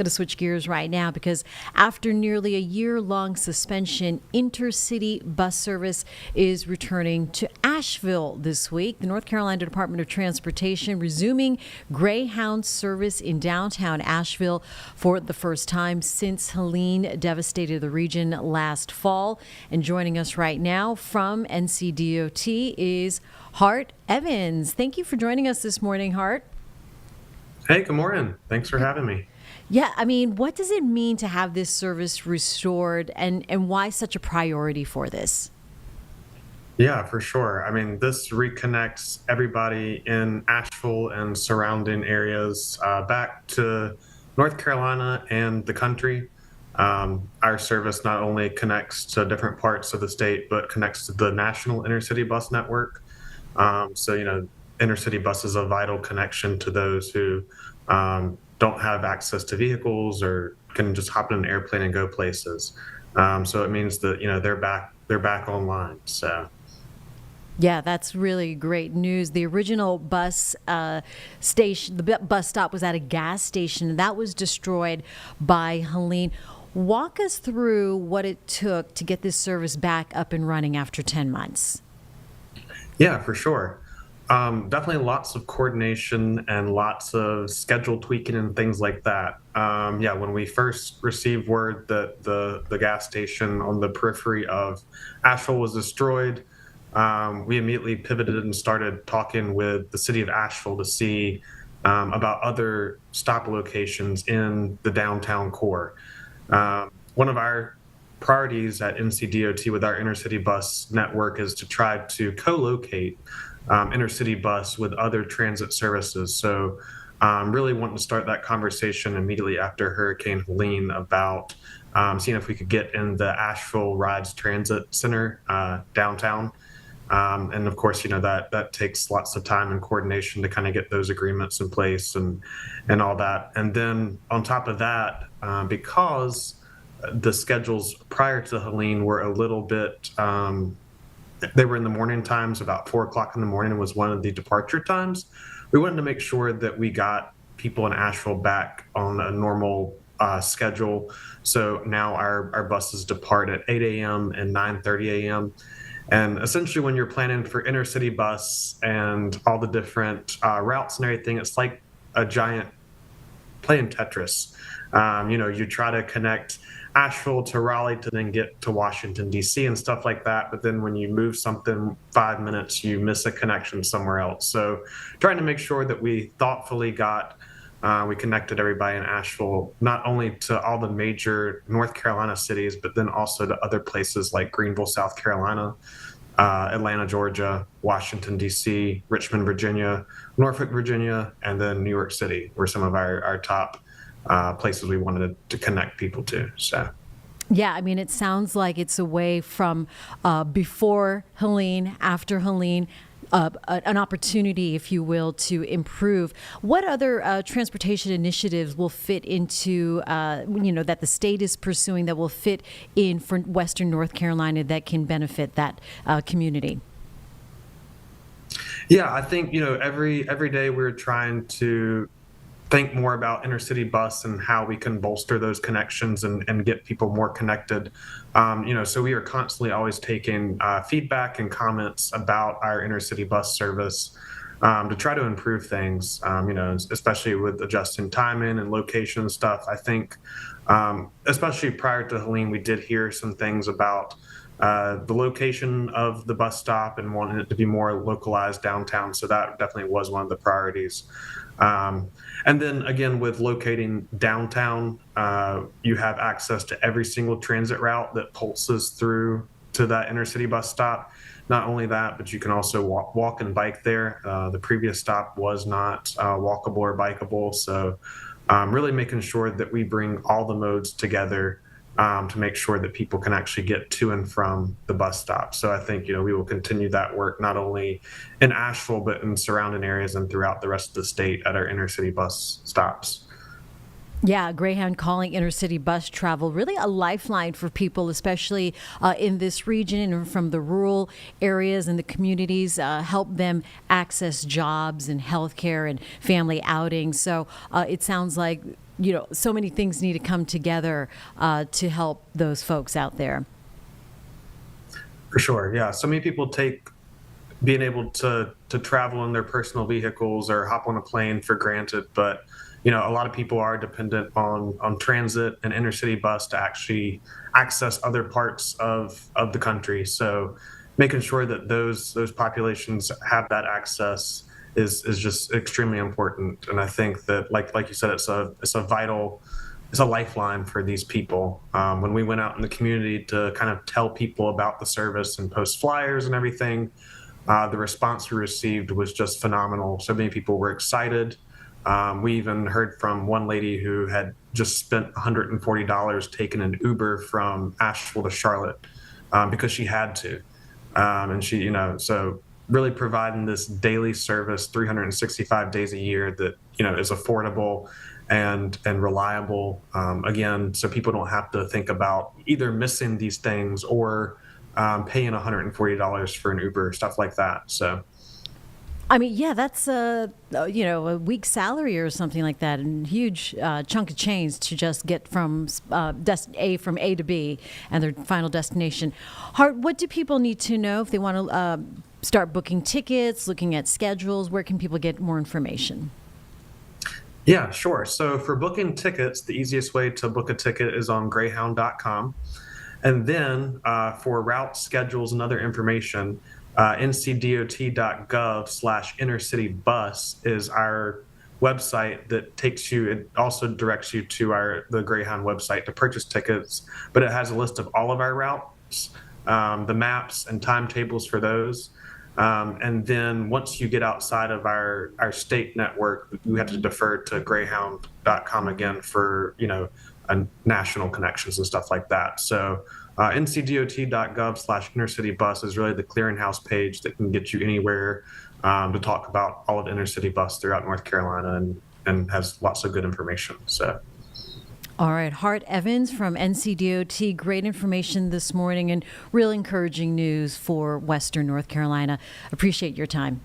Going to switch gears right now because after nearly a year-long suspension, intercity bus service is returning to Asheville this week. The North Carolina Department of Transportation resuming Greyhound service in downtown Asheville for the first time since Helene devastated the region last fall. And joining us right now from NCDOT is Hart Evans. Thank you for joining us this morning, Hart. Hey, good morning. Thanks for having me. Yeah, I mean, what does it mean to have this service restored and why such a priority for this? Yeah, for sure. I mean, this reconnects everybody in Asheville and surrounding areas back to North Carolina and the country. Our service not only connects to different parts of the state, but connects to the national intercity bus network. Intercity bus is a vital connection to those who don't have access to vehicles or can just hop in an airplane and go places. So it means that they're back online. So. Yeah, that's really great news. The original bus station, the bus stop was at a gas station, and that was destroyed by Helene. Walk us through what it took to get this service back up and running after 10 months. Yeah, for sure. Definitely lots of coordination and lots of schedule tweaking and things like that. When we first received word that the gas station on the periphery of Asheville was destroyed, we immediately pivoted and started talking with the city of Asheville to see about other stop locations in the downtown core. One of our priorities at NCDOT with our intercity bus network is to try to co-locate intercity bus with other transit services. So really wanting to start that conversation immediately after Hurricane Helene about seeing if we could get in the Asheville Rides Transit Center downtown. And of course, that takes lots of time and coordination to kind of get those agreements in place and all that. And then on top of that, because the schedules prior to Helene were a little bit, they were in the morning times, about 4 o'clock in the morning was one of the departure times. We wanted to make sure that we got people in Asheville back on a normal schedule. So now our buses depart at 8 a.m. and 9:30 a.m. And essentially when you're planning for intercity bus and all the different routes and everything, it's like a giant playing Tetris. You try to connect Asheville to Raleigh to then get to Washington, D.C. and stuff like that. But then when you move something 5 minutes, you miss a connection somewhere else. So trying to make sure that we thoughtfully we connected everybody in Asheville, not only to all the major North Carolina cities, but then also to other places like Greenville, South Carolina, Atlanta, Georgia, Washington, D.C., Richmond, Virginia, Norfolk, Virginia, and then New York City were some of our top places we wanted to connect people to. So. Yeah, I mean, it sounds like it's a way from before Helene, after Helene, an opportunity, if you will, to improve. What other transportation initiatives will fit into, that the state is pursuing that will fit in for Western North Carolina that can benefit that community? Yeah, I think, every day we're trying to think more about intercity bus and how we can bolster those connections and get people more connected. So we are constantly always taking feedback and comments about our intercity bus service to try to improve things, especially with adjusting timing and location stuff. I think, especially prior to Helene, we did hear some things about the location of the bus stop and wanting it to be more localized downtown. So that definitely was one of the priorities. And then again, with locating downtown, you have access to every single transit route that pulses through to that intercity bus stop. Not only that, but you can also walk and bike there. The previous stop was not walkable or bikeable. So really making sure that we bring all the modes together to make sure that people can actually get to and from the bus stop. So I think, we will continue that work not only in Asheville, but in surrounding areas and throughout the rest of the state at our intercity bus stops. Yeah, Greyhound calling intercity bus travel really a lifeline for people, especially in this region and from the rural areas and the communities, help them access jobs and healthcare and family outings. So it sounds like so many things need to come together to help those folks out there. For sure, yeah. So many people take being able to travel in their personal vehicles or hop on a plane for granted, but a lot of people are dependent on transit and intercity bus to actually access other parts of the country. So making sure that those populations have that access is just extremely important. And I think that like you said, it's a lifeline for these people. When we went out in the community to kind of tell people about the service and post flyers and everything, the response we received was just phenomenal. So many people were excited. We even heard from one lady who had just spent $140 taking an Uber from Asheville to Charlotte because she had to. And she, so really providing this daily service 365 days a year that, is affordable and reliable. Again, so people don't have to think about either missing these things or paying $140 for an Uber, stuff like that. So. I mean, yeah, that's a week's salary or something like that, and huge chunk of change to just get from from A to B and their final destination. Hart, what do people need to know if they want to start booking tickets, looking at schedules? Where can people get more information? Yeah, sure. So for booking tickets, the easiest way to book a ticket is on Greyhound.com. And then for route schedules and other information, NCDOT.gov/intercitybus is our website that takes you. It also directs you to the Greyhound website to purchase tickets, but it has a list of all of our routes, the maps and timetables for those. And then once you get outside of our state network, you have to defer to Greyhound.com again for national connections and stuff like that. So NCDOT.gov/intercitybus is really the clearinghouse page that can get you anywhere to talk about all of intercity bus throughout North Carolina and has lots of good information. So. All right, Hart Evans from NCDOT, great information this morning and real encouraging news for Western North Carolina. Appreciate your time.